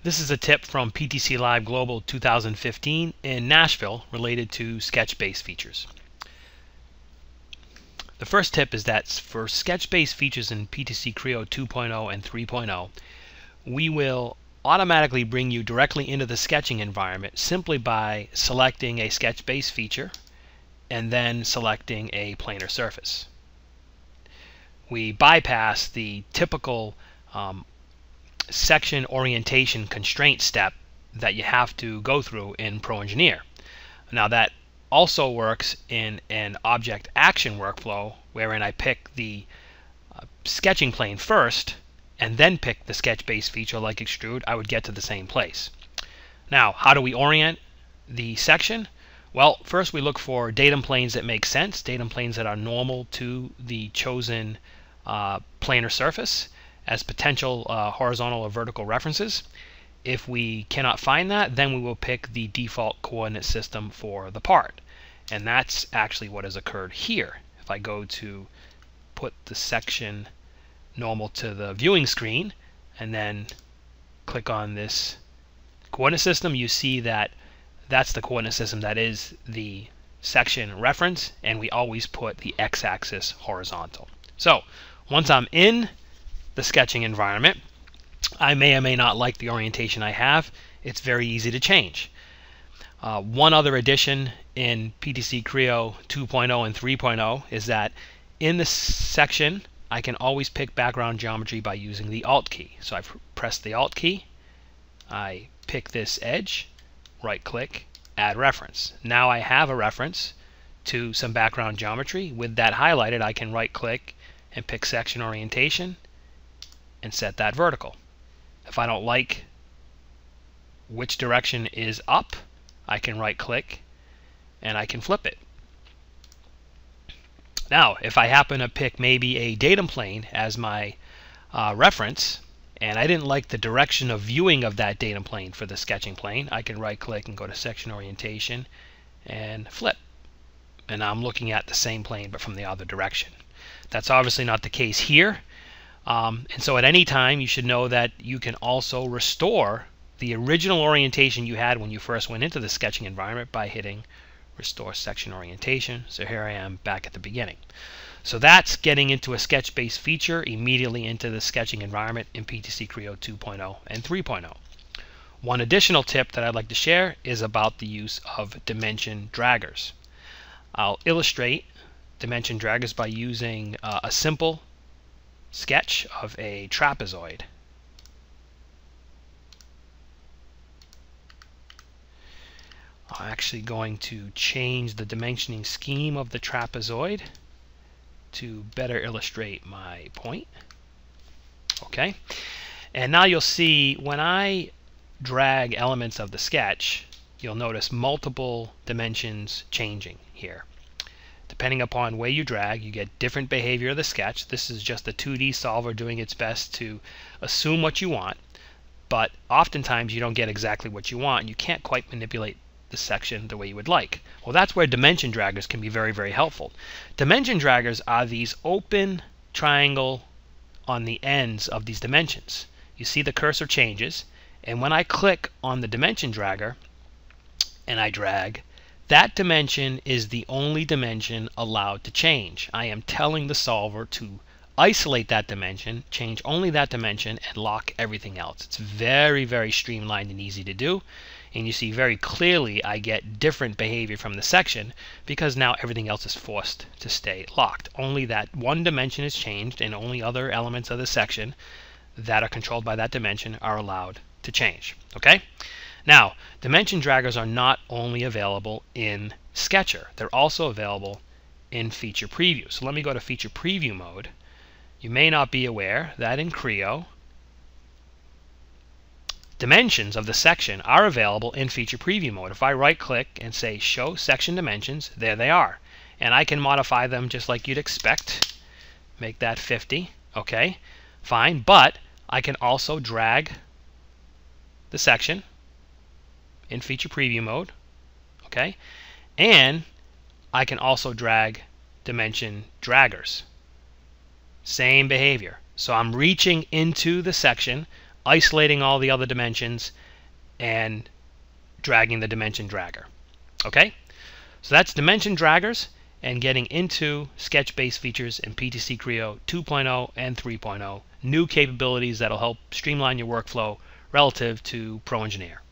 This is a tip from PTC Live Global 2015 in Nashville related to sketch-based features. The first tip is that for sketch-based features in PTC Creo 2.0 and 3.0, we will automatically bring you directly into the sketching environment simply by selecting a sketch-based feature and then selecting a planar surface. We bypass the typical section orientation constraint step that you have to go through in Pro Engineer. Now that also works in an object action workflow wherein I pick the sketching plane first and then pick the sketch-based feature like extrude. I would get to the same place. Now, how do we orient the section? Well, first we look for datum planes that make sense, datum planes that are normal to the chosen planar surface as potential horizontal or vertical references. If we cannot find that, then we will pick the default coordinate system for the part. And that's actually what has occurred here. If I go to put the section normal to the viewing screen and then click on this coordinate system, you see that that's the coordinate system that is the section reference, and we always put the x-axis horizontal. So once I'm in the sketching environment, I may or may not like the orientation I have. It's very easy to change. One other addition in PTC Creo 2.0 and 3.0 is that in the section I can always pick background geometry by using the Alt key. So I've pressed the Alt key, I pick this edge, right click, add reference. Now I have a reference to some background geometry. With that highlighted, I can right click and pick section orientation and set that vertical. If I don't like which direction is up, I can right click and I can flip it. Now if I happen to pick maybe a datum plane as my reference and I didn't like the direction of viewing of that datum plane for the sketching plane, I can right click and go to section orientation and flip, and now I'm looking at the same plane but from the other direction. That's obviously not the case here. And so at any time you should know that you can also restore the original orientation you had when you first went into the sketching environment by hitting restore section orientation. So here I am back at the beginning. So that's getting into a sketch-based feature immediately into the sketching environment in PTC Creo 2.0 and 3.0. One additional tip that I'd like to share is about the use of dimension draggers. I'll illustrate dimension draggers by using a simple sketch of a trapezoid. I'm actually going to change the dimensioning scheme of the trapezoid to better illustrate my point. Okay, and now you'll see when I drag elements of the sketch, you'll notice multiple dimensions changing here. Depending upon where you drag, you get different behavior of the sketch. This is just a 2D solver doing its best to assume what you want, but oftentimes you don't get exactly what you want and you can't quite manipulate the section the way you would like. Well, that's where dimension draggers can be very, very helpful. Dimension draggers are these open triangle on the ends of these dimensions. You see the cursor changes, and when I click on the dimension dragger and I drag, that dimension is the only dimension allowed to change. I am telling the solver to isolate that dimension, change only that dimension, and lock everything else. It's very, very streamlined and easy to do. And you see very clearly I get different behavior from the section because now everything else is forced to stay locked. Only that one dimension is changed, and only other elements of the section that are controlled by that dimension are allowed to change. Okay? Now, dimension draggers are not only available in Sketcher, they're also available in Feature Preview. So let me go to Feature Preview mode. You may not be aware that in Creo, dimensions of the section are available in Feature Preview mode. If I right click and say Show Section Dimensions, there they are. And I can modify them just like you'd expect. Make that 50. Okay, fine. But I can also drag the section in Feature Preview mode. Okay, and I can also drag dimension draggers. Same behavior. So I'm reaching into the section. isolating all the other dimensions, and dragging the dimension dragger. Okay? So that's dimension draggers and getting into sketch-based features in PTC Creo 2.0 and 3.0. New capabilities that'll help streamline your workflow relative to Pro Engineer.